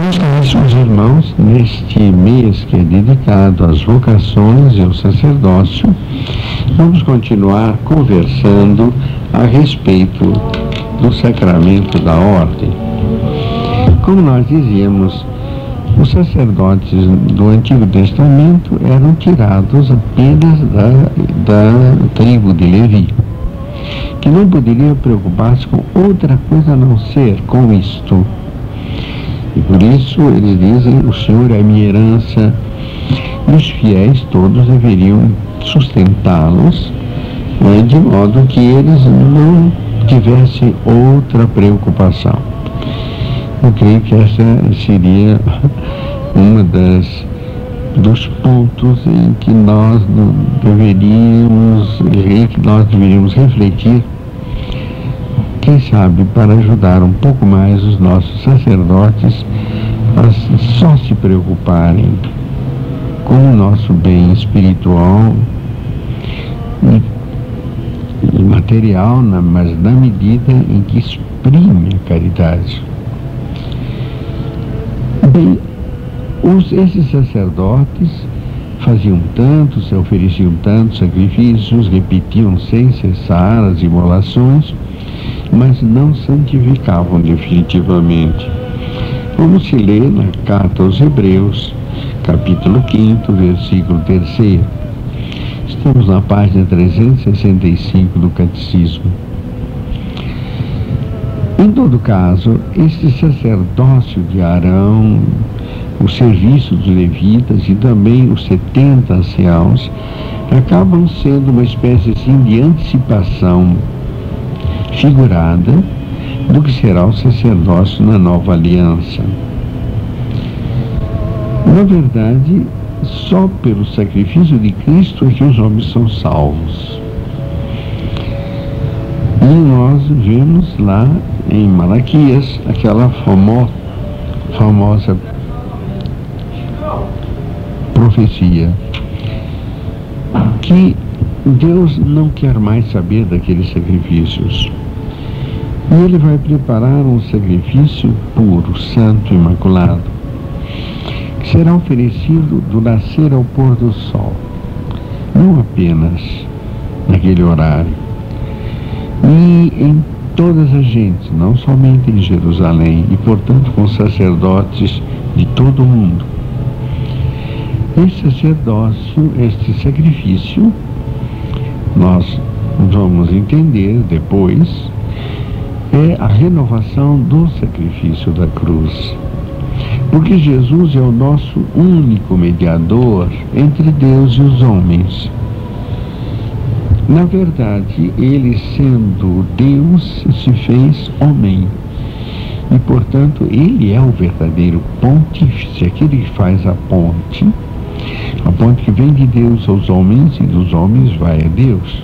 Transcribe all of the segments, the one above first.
Meus caríssimos irmãos, neste mês que é dedicado às vocações e ao sacerdócio, vamos continuar conversando a respeito do sacramento da ordem. Como nós dizíamos, os sacerdotes do Antigo Testamento eram tirados apenas da tribo de Levi, que não poderia preocupar-se com outra coisa a não ser com isto. E por isso eles dizem: o Senhor é a minha herança, e os fiéis todos deveriam sustentá-los, de modo que eles não tivessem outra preocupação. Eu creio que essa seria uma dos pontos em que nós deveríamos refletir, quem sabe, para ajudar um pouco mais os nossos sacerdotes a só se preocuparem com o nosso bem espiritual e material, mas na medida em que exprime a caridade. Bem, esses sacerdotes faziam tanto, se ofereciam tantos sacrifícios, repetiam sem cessar as imolações, mas não santificavam definitivamente. Vamos se ler na Carta aos Hebreus, capítulo 5, versículo 3. Estamos na página 365 do Catecismo. Em todo caso, este sacerdócio de Arão, o serviço dos levitas e também os 70 anciãos acabam sendo uma espécie assim de antecipação figurada do que será o sacerdócio na nova aliança. Na verdade, só pelo sacrifício de Cristo é que os homens são salvos. E nós vemos lá em Malaquias aquela famosa profecia que Deus não quer mais saber daqueles sacrifícios. E Ele vai preparar um sacrifício puro, santo, imaculado, que será oferecido do nascer ao pôr do sol, não apenas naquele horário, e em todas as gentes, não somente em Jerusalém, e portanto com sacerdotes de todo o mundo. Este sacerdócio, este sacrifício, nós vamos entender depois, é a renovação do sacrifício da cruz. Porque Jesus é o nosso único mediador entre Deus e os homens. Na verdade, Ele, sendo Deus, se fez homem. E, portanto, Ele é o verdadeiro pontífice, aquele que faz a ponte que vem de Deus aos homens e dos homens vai a Deus.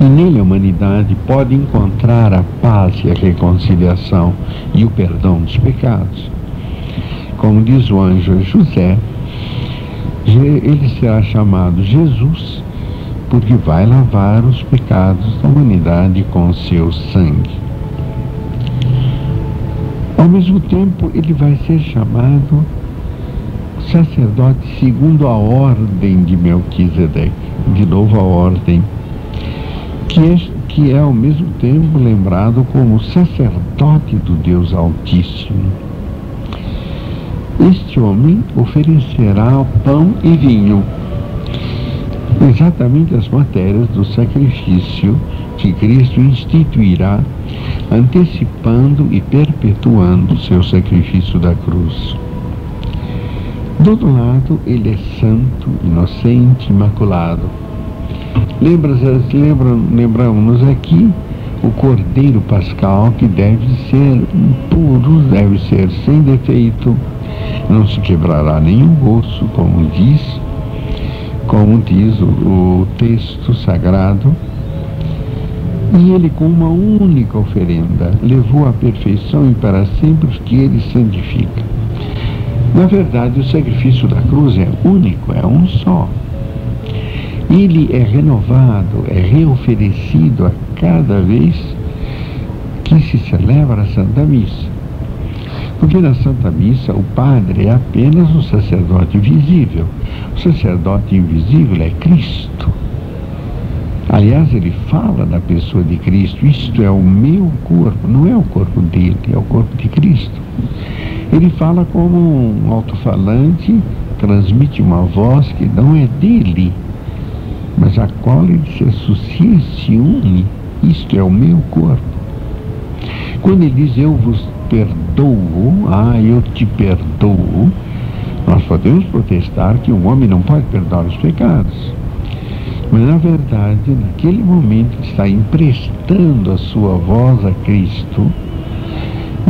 E nele a humanidade pode encontrar a paz e a reconciliação e o perdão dos pecados. Como diz o anjo José, ele será chamado Jesus, porque vai lavar os pecados da humanidade com o seu sangue. Ao mesmo tempo, ele vai ser chamado sacerdote segundo a ordem de Melquisedeque, de novo a ordem, que é ao mesmo tempo lembrado como sacerdote do Deus Altíssimo. Este homem oferecerá pão e vinho, exatamente as matérias do sacrifício que Cristo instituirá, antecipando e perpetuando o seu sacrifício da cruz. Do outro lado, ele é santo, inocente, imaculado. Lembramos aqui o Cordeiro Pascal, que deve ser puro, deve ser sem defeito, não se quebrará nenhum osso, como diz o texto sagrado. E ele, com uma única oferenda, levou à perfeição e para sempre os que ele santifica. Na verdade, o sacrifício da cruz é único, é um só. Ele é renovado, é reoferecido a cada vez que se celebra a Santa Missa. Porque na Santa Missa o padre é apenas um sacerdote visível. O sacerdote invisível é Cristo. Aliás, ele fala da pessoa de Cristo: isto é o meu corpo. Não é o corpo dele, é o corpo de Cristo. Ele fala como um alto-falante, transmite uma voz que não é dele, mas a qual ele se associa, se une. Isto é o meu corpo. Quando ele diz eu vos perdoo, eu te perdoo, nós podemos protestar que um homem não pode perdoar os pecados. Mas na verdade, naquele momento ele está emprestando a sua voz a Cristo,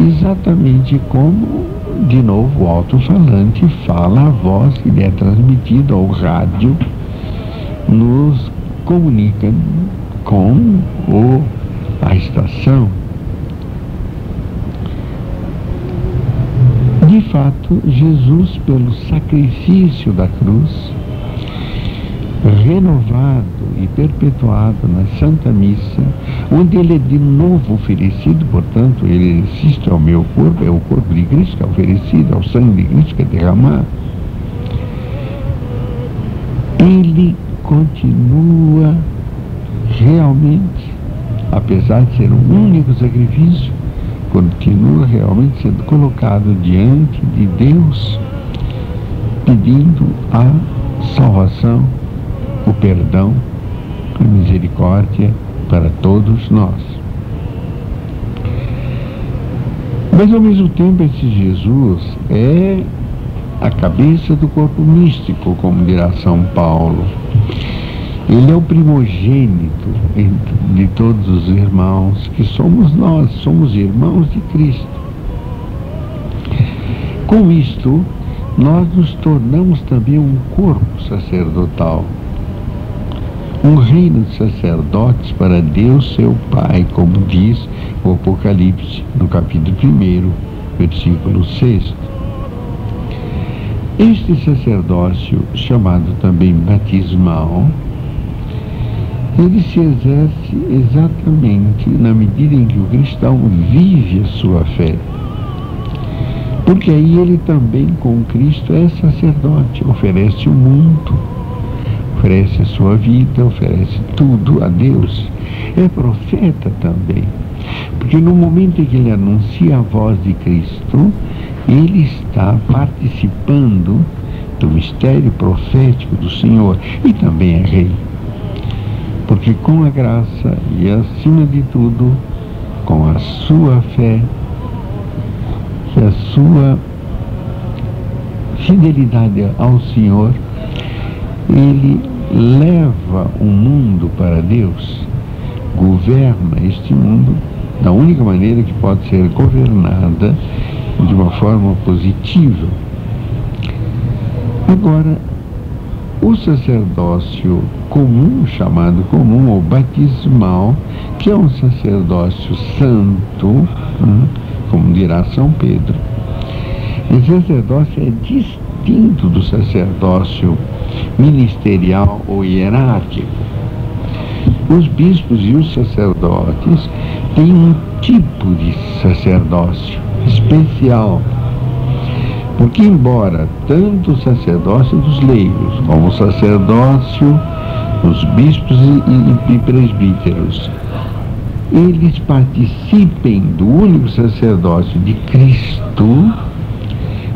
exatamente como, de novo, o alto-falante fala a voz que lhe é transmitida ao rádio, nos comunica com a estação. De fato, Jesus, pelo sacrifício da cruz, renovado e perpetuado na Santa Missa, onde ele é de novo oferecido, portanto, ele insiste ao meu corpo, é o corpo de Cristo que é oferecido, ao sangue de Cristo que é derramado. Ele continua realmente, apesar de ser o único sacrifício, continua realmente sendo colocado diante de Deus, pedindo a salvação, o perdão, a misericórdia para todos nós. Mas ao mesmo tempo esse Jesus é a cabeça do corpo místico, como dirá São Paulo. Ele é o primogênito de todos os irmãos, que somos nós, somos irmãos de Cristo. Com isto, nós nos tornamos também um corpo sacerdotal, um reino de sacerdotes para Deus, seu Pai, como diz o Apocalipse, no capítulo 1, versículo 6. Este sacerdócio, chamado também batismal, ele se exerce exatamente na medida em que o cristão vive a sua fé. Porque aí ele também, com Cristo, é sacerdote, oferece o mundo, oferece a sua vida, oferece tudo a Deus. É profeta também, porque no momento em que ele anuncia a voz de Cristo, ele está participando do mistério profético do Senhor, e também é rei. Porque com a graça e, acima de tudo, com a sua fé e a sua fidelidade ao Senhor, ele leva o mundo para Deus, governa este mundo da única maneira que pode ser governada, de uma forma positiva. Agora, o sacerdócio comum, chamado comum ou batismal, que é um sacerdócio santo, como dirá São Pedro, esse sacerdócio é distinto do sacerdócio ministerial ou hierárquico. Os bispos e os sacerdotes têm um tipo de sacerdócio especial, porque embora tanto o sacerdócio dos leigos como o sacerdócio dos bispos e presbíteros, eles participem do único sacerdócio de Cristo,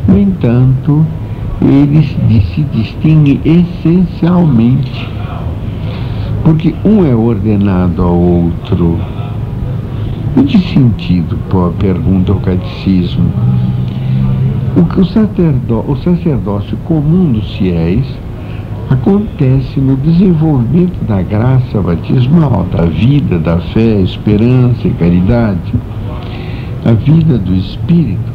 no entanto, eles se distinguem essencialmente, porque um é ordenado ao outro. Em que sentido, pergunta o catecismo? O sacerdócio comum dos fiéis acontece no desenvolvimento da graça batismal, da vida, da fé, esperança e caridade, a vida do Espírito.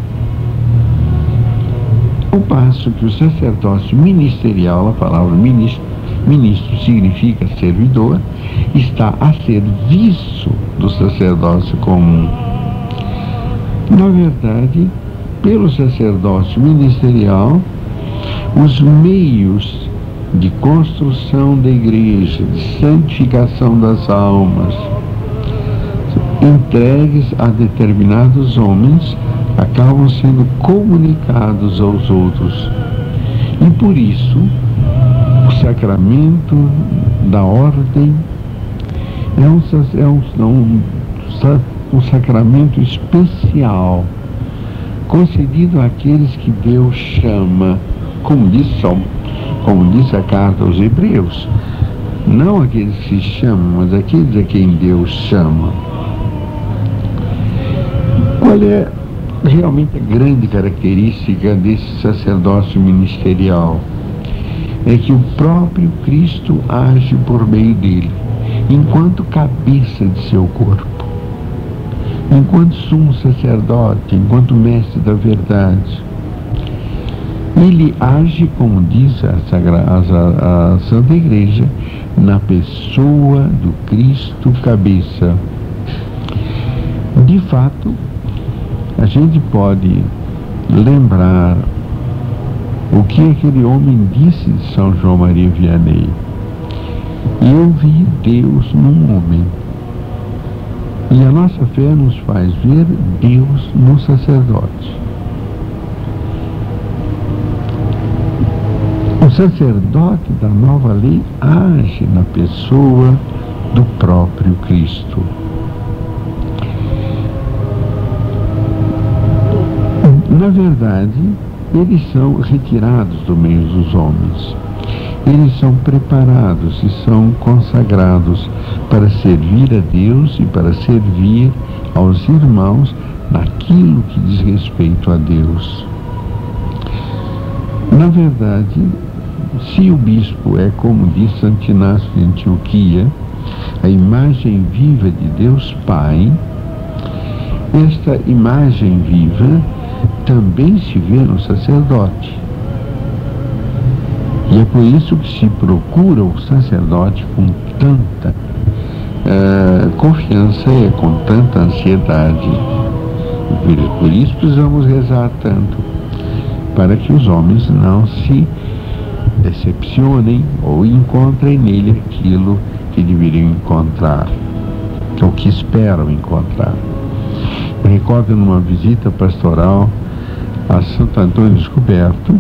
Ao passo que o sacerdócio ministerial, a palavra ministro significa servidor, está a serviço do sacerdócio comum. Na verdade, pelo sacerdócio ministerial, os meios de construção da igreja, de santificação das almas, entregues a determinados homens acabam sendo comunicados aos outros. E por isso, o sacramento da ordem é um sacramento especial, concedido àqueles que Deus chama, como diz a carta aos Hebreus, não aqueles que se chamam, mas aqueles a quem Deus chama. Qual é realmente a grande característica desse sacerdócio ministerial? É que o próprio Cristo age por meio dele, enquanto cabeça de seu corpo, enquanto sumo sacerdote, enquanto mestre da verdade. Ele age, como diz a Santa Igreja, na pessoa do Cristo cabeça. De fato, a gente pode lembrar o que aquele homem disse de São João Maria Vianney: eu vi Deus num homem. E a nossa fé nos faz ver Deus no sacerdote. O sacerdote da nova lei age na pessoa do próprio Cristo. Na verdade, eles são retirados do meio dos homens. Eles são preparados e são consagrados para servir a Deus e para servir aos irmãos naquilo que diz respeito a Deus. Na verdade, se o bispo é, como diz Santo Inácio de Antioquia, a imagem viva de Deus Pai, esta imagem viva também se vê no sacerdote. E é por isso que se procura o sacerdote com tanta confiança e com tanta ansiedade. Por isso precisamos rezar tanto, para que os homens não se decepcionem ou encontrem nele aquilo que deveriam encontrar, ou que esperam encontrar. Eu recordo numa visita pastoral a Santo Antônio Descoberto,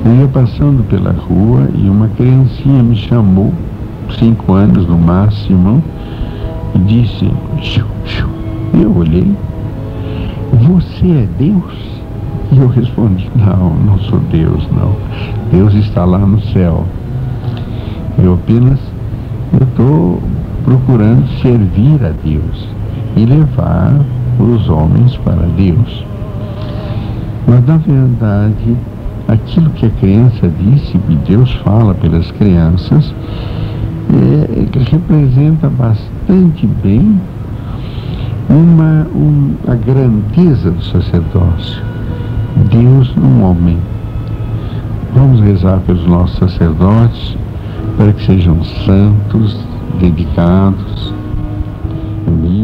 eu ia passando pela rua e uma criancinha me chamou, 5 anos no máximo, e disse: "Xiu, xiu." Eu olhei: "Você é Deus?" E eu respondi: não sou Deus, não. Deus está lá no céu. Eu estou procurando servir a Deus e levar os homens para Deus. Mas, na verdade, aquilo que a criança disse, e Deus fala pelas crianças, representa bastante bem a grandeza do sacerdócio. Deus num homem. Vamos rezar pelos nossos sacerdotes, para que sejam santos, dedicados, humildes.